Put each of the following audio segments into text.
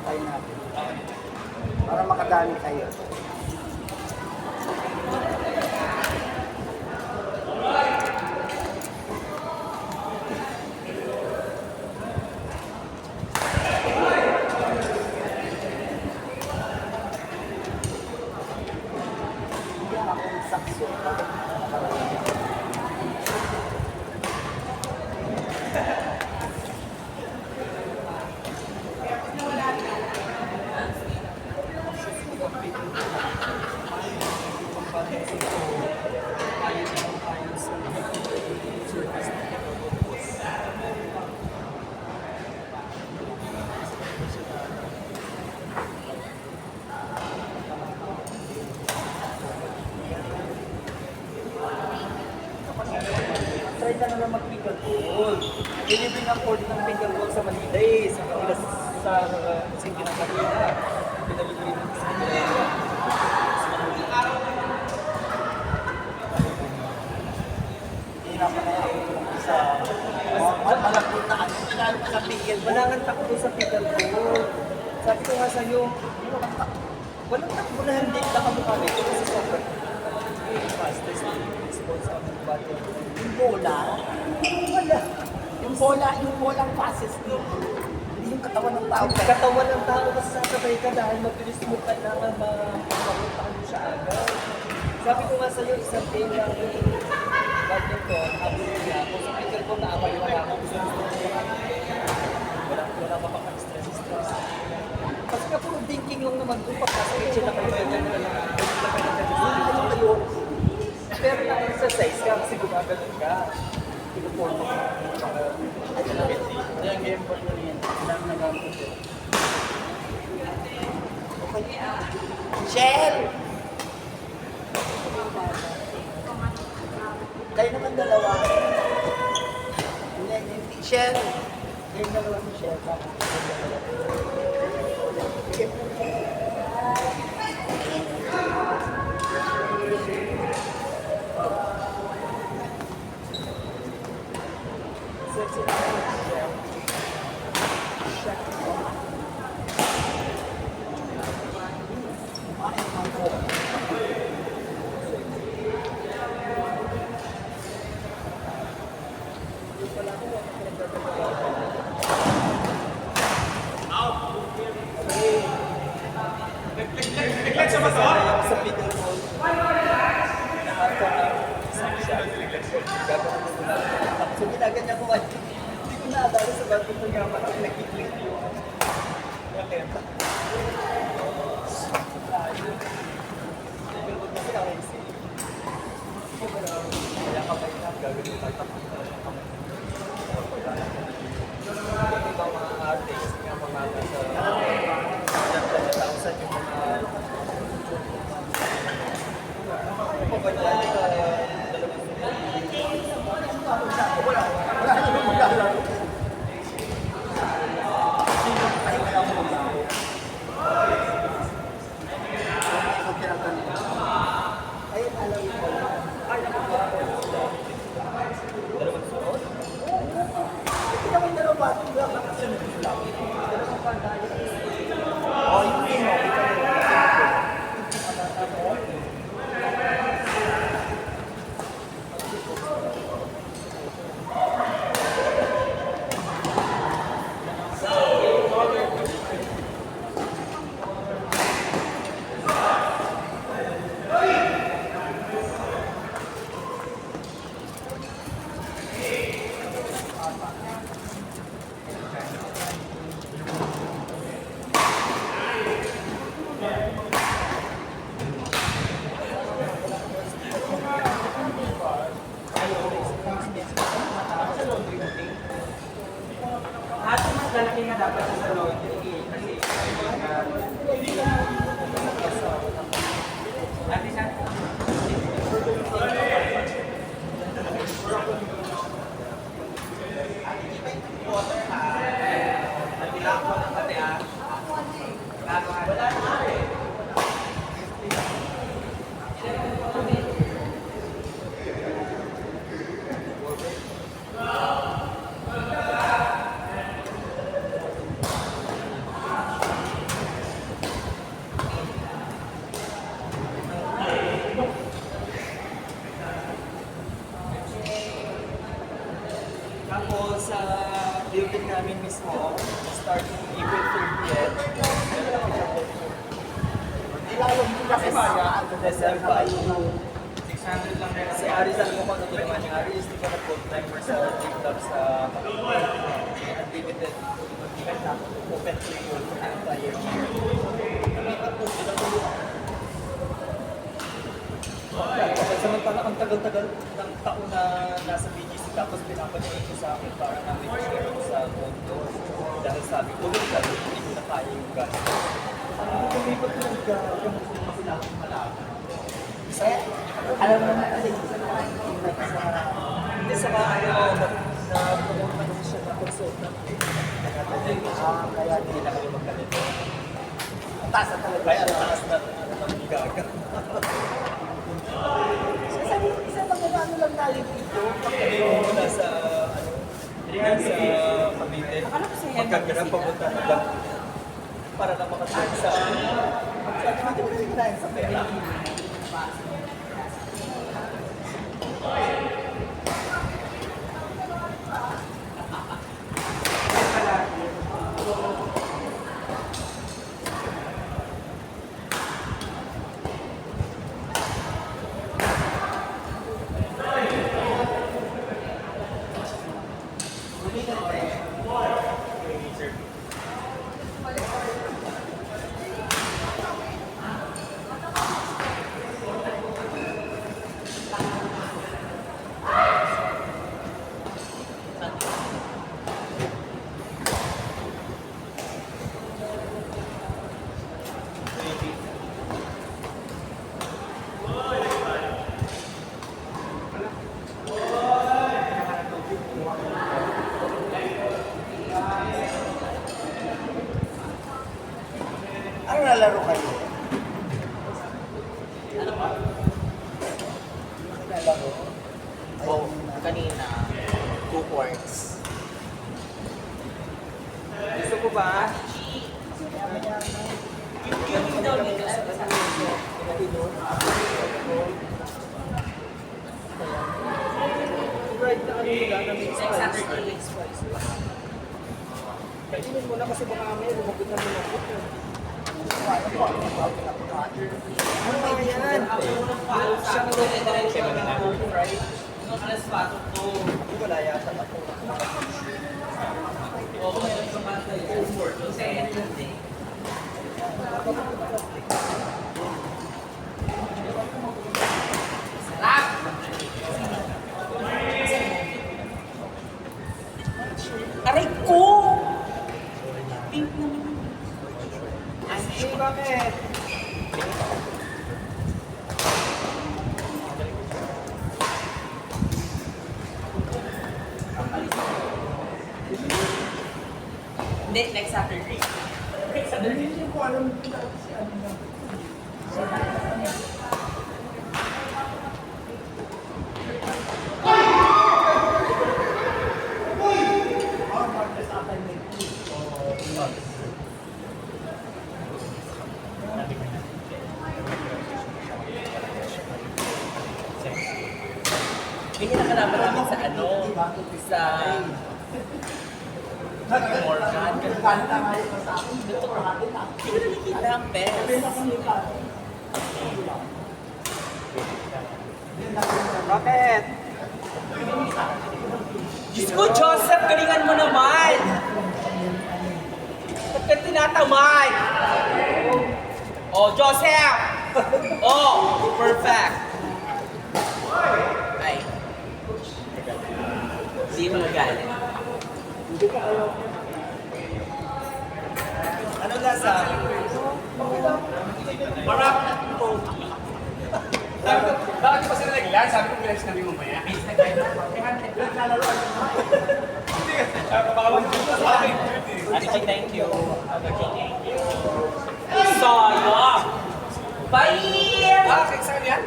Tayo natin. Para makadami kayo. Try ka na lang mag-pickleball. Hindi na afford ng pickleball sa Manila eh. Sa Manila, sa Sige ng Manila. Pinalibili ng sa Manila. Hirapan na ako sa malapot na ano. Pinalo pa sa pickleball. Walang takbo sa pickleball. Sabi ko nga sa'yo, walang takbo na hindi nakamukha nito kasi sobrang fastest sports ang body. Yung bola, wala. Yung bolang passes nyo. Hindi yung katawan ng tao. Katawan ng tao kasi sasabay ka dahil mabilis mo kailangan mapuntahan mo siya agad. Sabi ko nga sa'yo, isang day lang badminton, habulin niya. Kung sa pickle ko, naabay wala ako. Gusto mo wala pa pang stress. Kasi nga puro thinking lang naman doon. Pag nasa kitchen na kayo, pero na-exercise ka kasi gumagano'n ka. Pinuporto ka. Yung game board mo rin. Alam na gamit ko. Okay. Shell! Kayo naman dalawa. Hindi, Shell. Kayo dalawa si Shell. So ginaganyan ko nga, hindi ko naadala sa bago ko nga parang nag-click yung raketa. Pero kung kasi ako yung sige. Kaya kamay na, gagawin tayo tapos na lang kamay. Yung ibang mga artist, yung mga nasa sa yung mga ano ba dyan? Wala naman maglalaro. Ay, wala mo maglalaro. Ay, alam mo ba? Ay, dalawang suot? Hindi naman dalawang bato. Kasunod lang. Dalawang pantay. Oh, yung mo. Lalaki nga dapat sa laundry kasi ko, starting April 30th. Ilalong mo kasi sa December. 600 lang meron. Si Aris, alam mo kung ano ginawa niya. Aris, di ba nag-timer sa TikTok sa unlimited event na open to you for the entire year. Samantala, ang tagal-tagal ng taon na nasa BGC tapos pinapaningin ko sa akin para namin share ko sa condo. Dahil sabi ko, hindi ko na kaya yung gastos. Lumipat ko ng gamit kasi natin malaman. Kaya, alam mo na kasi Hindi sa ano, na-promote na naman siya na consultant. kaya Hindi na kami magkalito. taas na talaga Kaya siya. taas na ng gaga. Sabi mo, isa magkano lang tayo dito. Kami nasa Cavite. Magkagrab papunta na lang. Para na makatulog sa Sabi mo, hindi na sa pera. Ano nalaro kayo? Nalaro? Oh, kanina, 2 quarts. Gusto ko ba? Right na ano nila na mix spice. Kainin mo na kasi baka may lumabot na lumabot. Ano po? Ano ba yan? Siyang right? Wala yata ako. Aray ko! Pink naman. Hey, bakit? Hindi, next Saturday. Hindi ko alam Yung kinakalaban namin sa ano, sa Morgan. Siguro nakikita ang best. Bakit? Diyos ko, Joseph, galingan mo naman! Ba't ka tinatamad? Oh, Joseph! Oh, perfect! Ay. Hindi mo nagalit. Ano lasa? Bakit pa sila nag-lunch? Sabi ko relax kami mamaya. Ate, thank you. Sayang! Bye! Bakit saan yan?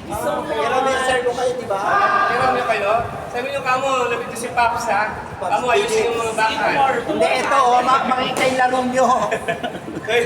So Pero may sir ko kayo, di ba? Kailan niyo kayo? Sabi niyo kamo, lapit niyo si Pops ha? Kamo ayusin yung mga bakal. Hindi, ito, makikita yung laro nyo. Kaya